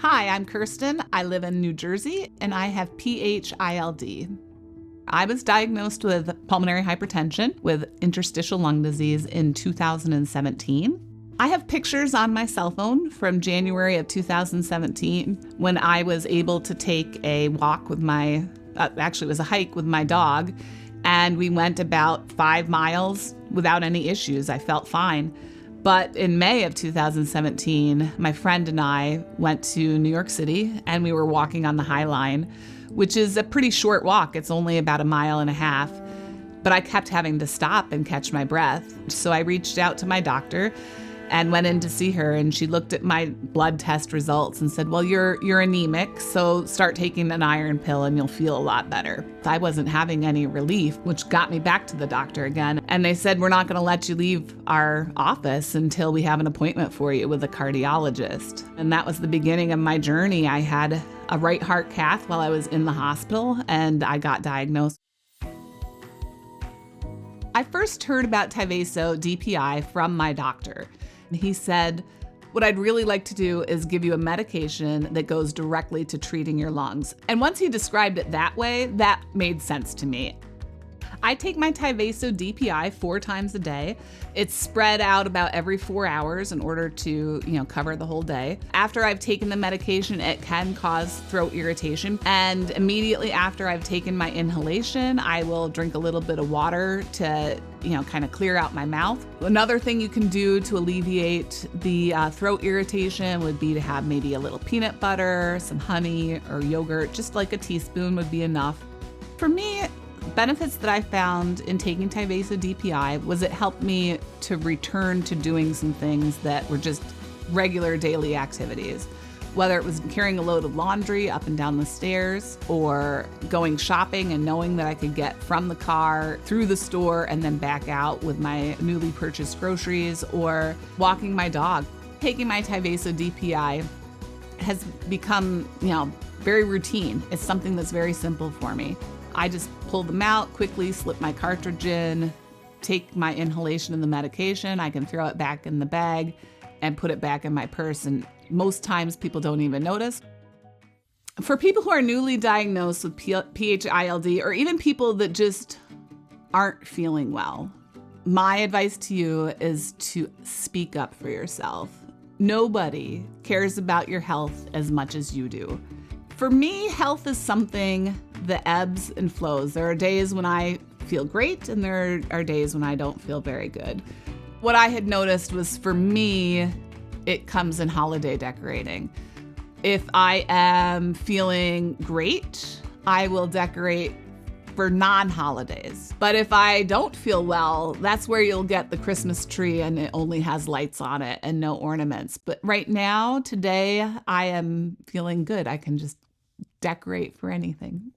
Hi, I'm Kirsten. I live in New Jersey and I have PH-ILD. I was diagnosed with pulmonary hypertension with interstitial lung disease in 2017. I have pictures on my cell phone from January of 2017 when I was able to take a walk with it was a hike with my dog, and we went about 5 miles without any issues. I felt fine. But in May of 2017, my friend and I went to New York City and we were walking on the High Line, which is a pretty short walk. It's only about 1.5 miles. But I kept having to stop and catch my breath. So I reached out to my doctor and went in to see her, and she looked at my blood test results and said, well, you're anemic, so start taking an iron pill and you'll feel a lot better. I wasn't having any relief, which got me back to the doctor again. And they said, we're not going to let you leave our office until we have an appointment for you with a cardiologist. And that was the beginning of my journey. I had a right heart cath while I was in the hospital, and I got diagnosed. I first heard about TYVASO DPI from my doctor. He said, what I'd really like to do is give you a medication that goes directly to treating your lungs. And once he described it that way, that made sense to me. I take my TYVASO DPI 4 times a day. It's spread out about every 4 hours in order to, cover the whole day. After I've taken the medication, it can cause throat irritation. And immediately after I've taken my inhalation, I will drink a little bit of water to, kind of clear out my mouth. Another thing you can do to alleviate the throat irritation would be to have maybe a little peanut butter, some honey or yogurt, just like a teaspoon would be enough. For me, benefits that I found in taking TYVASO DPI was it helped me to return to doing some things that were just regular daily activities. Whether it was carrying a load of laundry up and down the stairs, or going shopping and knowing that I could get from the car through the store and then back out with my newly purchased groceries, or walking my dog. Taking my TYVASO DPI has become, very routine. It's something that's very simple for me. I just pull them out, quickly slip my cartridge in, take my inhalation of the medication. I can throw it back in the bag and put it back in my purse. And most times people don't even notice. For people who are newly diagnosed with PH-ILD, or even people that just aren't feeling well, my advice to you is to speak up for yourself. Nobody cares about your health as much as you do. For me, health is something that ebbs and flows. There are days when I feel great and there are days when I don't feel very good. What I had noticed was, for me, it comes in holiday decorating. If I am feeling great, I will decorate for non-holidays. But if I don't feel well, that's where you'll get the Christmas tree and it only has lights on it and no ornaments. But right now, today, I am feeling good. I can just decorate for anything.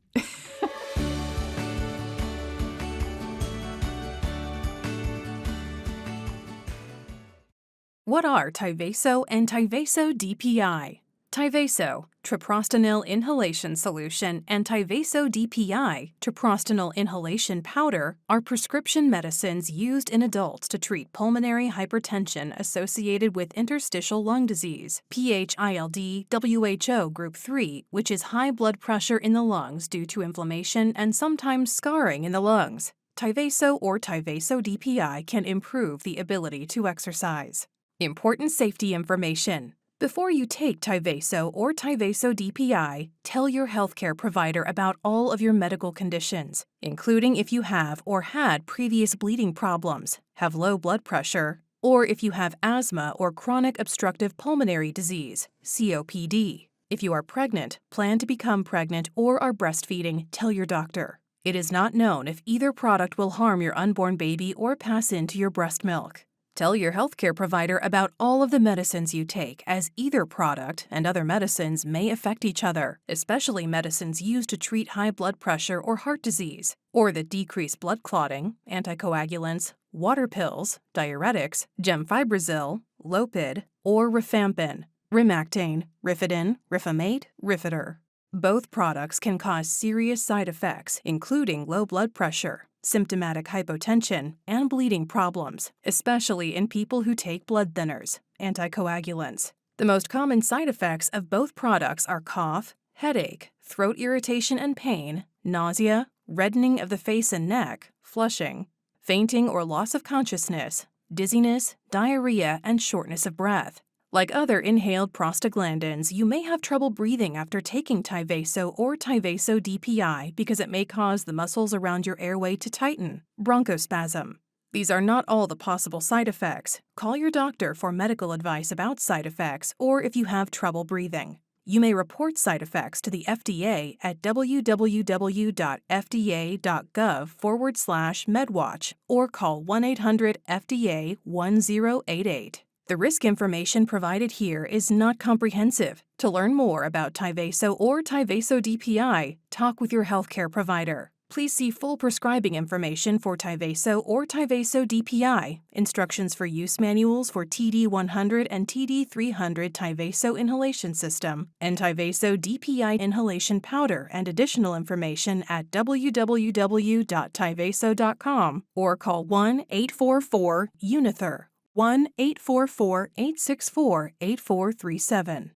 What are TYVASO and TYVASO DPI? TYVASO, treprostinil inhalation solution, and TYVASO DPI, treprostinil inhalation powder, are prescription medicines used in adults to treat pulmonary hypertension associated with interstitial lung disease, PH-ILD, WHO Group 3, which is high blood pressure in the lungs due to inflammation and sometimes scarring in the lungs. TYVASO or TYVASO DPI can improve the ability to exercise. Important safety information. Before you take TYVASO or TYVASO DPI, tell your healthcare provider about all of your medical conditions, including if you have or had previous bleeding problems, have low blood pressure, or if you have asthma or chronic obstructive pulmonary disease, COPD. If you are pregnant, plan to become pregnant, or are breastfeeding, tell your doctor. It is not known if either product will harm your unborn baby or pass into your breast milk. Tell your healthcare provider about all of the medicines you take, as either product and other medicines may affect each other, especially medicines used to treat high blood pressure or heart disease, or that decrease blood clotting, anticoagulants, water pills, diuretics, gemfibrozil, Lopid, or rifampin, Rimactane, Rifidin, Rifamate, Rifitor. Both products can cause serious side effects, including low blood pressure, symptomatic hypotension, and bleeding problems, especially in people who take blood thinners, anticoagulants. The most common side effects of both products are cough, headache, throat irritation and pain, nausea, reddening of the face and neck, flushing, fainting or loss of consciousness, dizziness, diarrhea, and shortness of breath. Like other inhaled prostaglandins, you may have trouble breathing after taking TYVASO or TYVASO DPI because it may cause the muscles around your airway to tighten, bronchospasm. These are not all the possible side effects. Call your doctor for medical advice about side effects or if you have trouble breathing. You may report side effects to the FDA at www.fda.gov/medwatch or call 1-800-FDA-1088. The risk information provided here is not comprehensive. To learn more about TYVASO or TYVASO DPI, talk with your healthcare provider. Please see full prescribing information for TYVASO or TYVASO DPI, instructions for use manuals for TD100 and TD300 TYVASO inhalation system, and TYVASO DPI inhalation powder, and additional information at www.tyvaso.com or call 1-844-UNITHER, 1-844-864-8437.